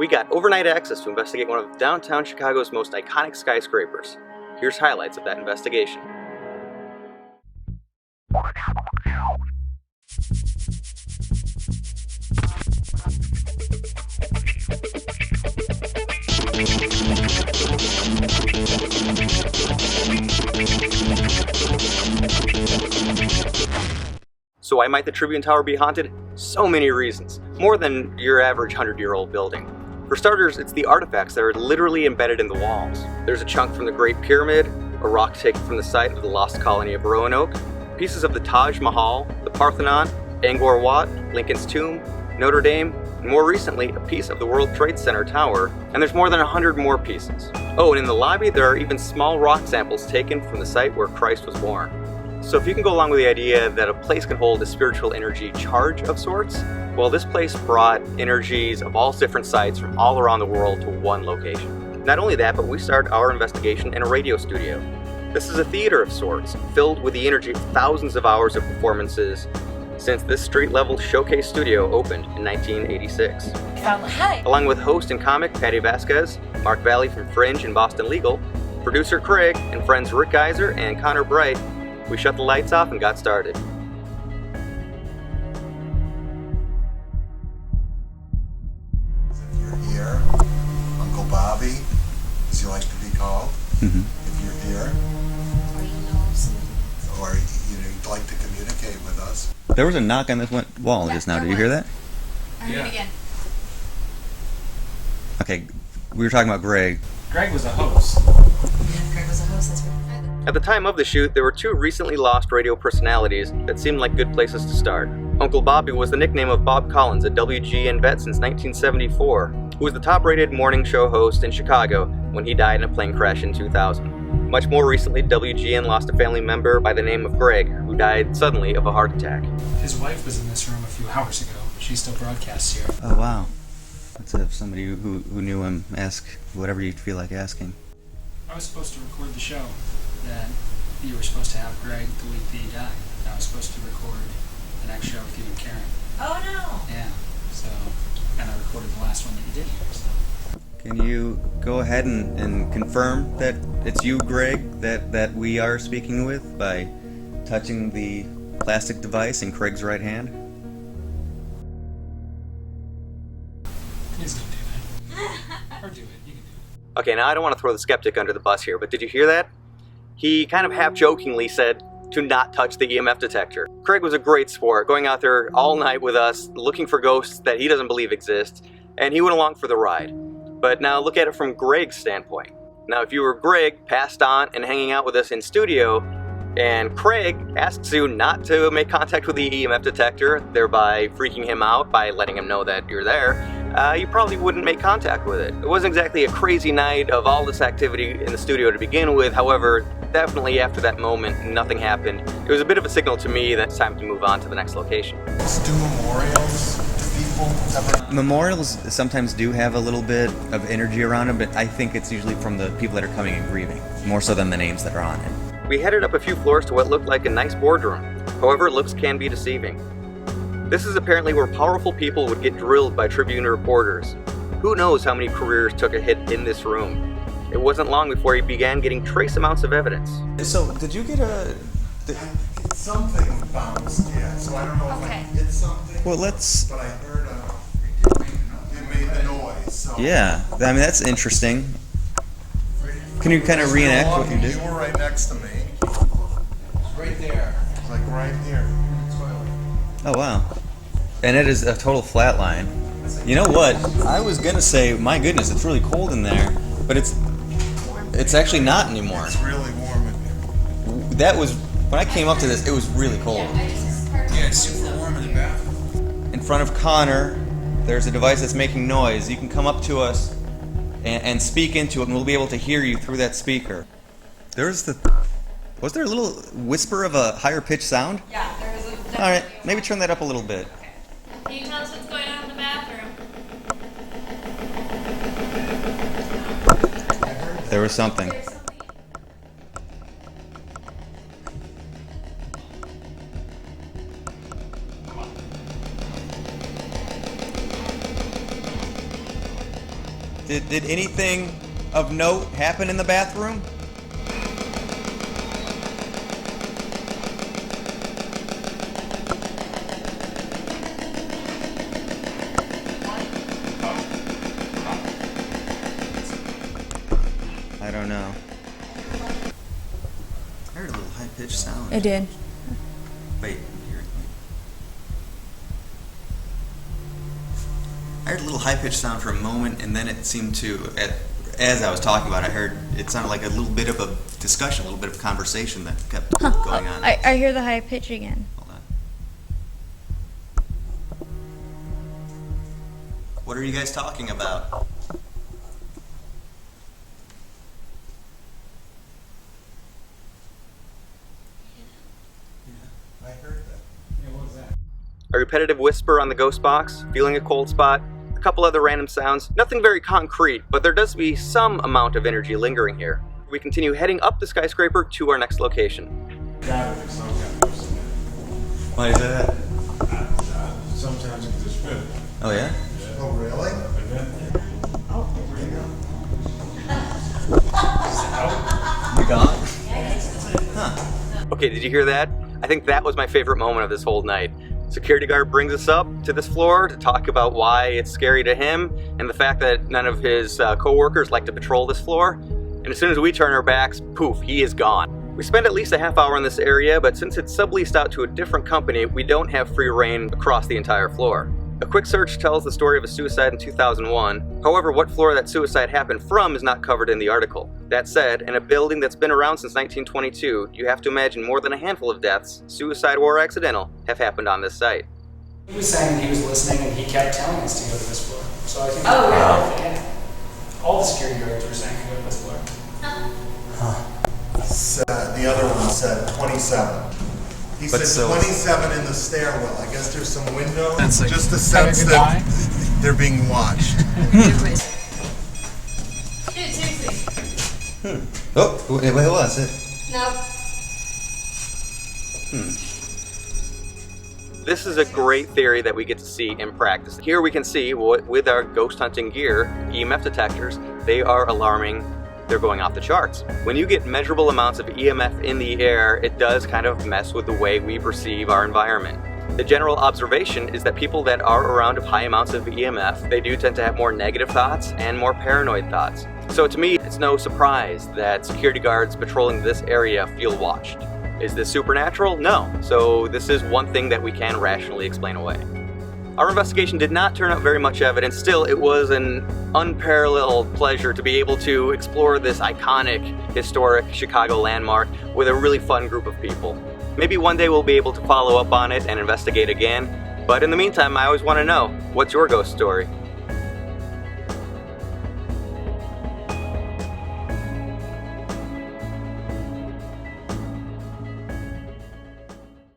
We got overnight access to investigate one of downtown Chicago's most iconic skyscrapers. Here's highlights of that investigation. So why might the Tribune Tower be haunted? So many reasons. More than your average 100-year-old building. For starters, it's the artifacts that are literally embedded in the walls. There's a chunk from the Great Pyramid, a rock taken from the site of the lost colony of Roanoke, pieces of the Taj Mahal, the Parthenon, Angkor Wat, Lincoln's Tomb, Notre Dame, and more recently, a piece of the World Trade Center tower, and there's more than 100 more pieces. Oh, and in the lobby, there are even small rock samples taken from the site where Christ was born. So if you can go along with the idea that a place can hold a spiritual energy charge of sorts, well, this place brought energies of all different sites from all around the world to one location. Not only that, but we started our investigation in a radio studio. This is a theater of sorts, filled with the energy of thousands of hours of performances since this street-level showcase studio opened in 1986. Hi. Along with host and comic Patty Vasquez, Mark Valley from Fringe and Boston Legal, producer Craig, and friends Rick Geiser and Connor Bright, we shut the lights off and got started. If you're here, Uncle Bobby, as you like to be called, if you're here, Or you know something. or you'd like to communicate with us. There was a knock on this wall just now. Did you hear that? I heard it again. Okay, we were talking about Greg. Greg was a host. Yeah, Greg was a host, that's right. At the time of the shoot, there were two recently lost radio personalities that seemed like good places to start. Uncle Bobby was the nickname of Bob Collins, a WGN vet since 1974, who was the top-rated morning show host in Chicago when he died in a plane crash in 2000. Much more recently, WGN lost a family member by the name of Greg, who died suddenly of a heart attack. His wife was in this room a few hours ago. She still broadcasts here. Oh, wow. Let's have somebody who knew him ask whatever you feel like asking. I was supposed to record the show that you were supposed to have Greg the week that he died. I was supposed to record the next show with you and Karen. Oh no! Yeah, so, and I recorded the last one that you did here, so. Can you go ahead and confirm that it's you, Greg, that we are speaking with by touching the plastic device in Craig's right hand? Please don't do that. Or do it, you can do it. Okay, now I don't want to throw the skeptic under the bus here, but did you hear that? He kind of half-jokingly said to not touch the EMF detector. Craig was a great sport, going out there all night with us, looking for ghosts that he doesn't believe exist, and he went along for the ride. But now look at it from Greg's standpoint. Now if you were Greg, passed on and hanging out with us in studio, and Craig asks you not to make contact with the EMF detector, thereby freaking him out by letting him know that you're there, you probably wouldn't make contact with it. It wasn't exactly a crazy night of all this activity in the studio to begin with, however, definitely after that moment, nothing happened. It was a bit of a signal to me that it's time to move on to the next location. Do memorials to people ever? Memorials sometimes do have a little bit of energy around them, but I think it's usually from the people that are coming and grieving, more so than the names that are on it. We headed up a few floors to what looked like a nice boardroom. However, looks can be deceiving. This is apparently where powerful people would get drilled by Tribune reporters. Who knows how many careers took a hit in this room? It wasn't long before he began getting trace amounts of evidence. So, did you get a... Something bounced, yeah. So I don't know if I hit something. Well, let's... But I heard it made a noise. So. Yeah, I mean, that's interesting. Can you kind of reenact what you did? You were right next to me. Right there. It's like right here. Oh, wow. And it is a total flat line. You know what? I was going to say, my goodness, it's really cold in there, but it's actually not anymore. It's really warm in here. That was, when I came up to this, it was really cold. Yeah, it's super warm in the bathroom. In front of Connor, there's a device that's making noise. You can come up to us and speak into it, and we'll be able to hear you through that speaker. Was there a little whisper of a higher pitched sound? Yeah, there was a... All right, maybe turn that up a little bit. Can you tell us what's going on in the bathroom? There was something. Did anything of note happen in the bathroom? I don't know. I heard a little high-pitched sound. I did. Wait, here. I heard a little high-pitched sound for a moment, and then it seemed to, as I was talking about it, I heard it sounded like a little bit of a discussion, a little bit of conversation that kept going on. I hear the high pitch again. Hold on. What are you guys talking about? I heard that. Yeah, what was that? A repetitive whisper on the ghost box, feeling a cold spot, a couple other random sounds. Nothing very concrete, but there does be some amount of energy lingering here. We continue heading up the skyscraper to our next location. Why is that? Sometimes it just spin. Oh, yeah? Oh, really? You gone? Huh. Okay, did you hear that? I think that was my favorite moment of this whole night. Security guard brings us up to this floor to talk about why it's scary to him and the fact that none of his co-workers like to patrol this floor. And as soon as we turn our backs, poof, he is gone. We spend at least a half hour in this area, but since it's subleased out to a different company, we don't have free reign across the entire floor. A quick search tells the story of a suicide in 2001. However, what floor that suicide happened from is not covered in the article. That said, in a building that's been around since 1922, you have to imagine more than a handful of deaths, suicide or accidental, have happened on this site. He was saying that he was listening and he kept telling us to go to this floor. So I think yeah. All the security guards were saying to go to this floor. The other one said 27. He But said so- 27 in the stairwell. I guess there's some window. That's like just a saying sense that they're being watched. Dude, seriously. Oh, wait, what was it? No. This is a great theory that we get to see in practice. Here we can see with our ghost hunting gear, EMF detectors, they are alarming. They're going off the charts. When you get measurable amounts of EMF in the air, it does kind of mess with the way we perceive our environment. The general observation is that people that are around high amounts of EMF, they do tend to have more negative thoughts and more paranoid thoughts. So to me, it's no surprise that security guards patrolling this area feel watched. Is this supernatural? No. So this is one thing that we can rationally explain away. Our investigation did not turn up very much evidence. Still, it was an unparalleled pleasure to be able to explore this iconic, historic Chicago landmark with a really fun group of people. Maybe one day we'll be able to follow up on it and investigate again. But in the meantime, I always want to know, what's your ghost story?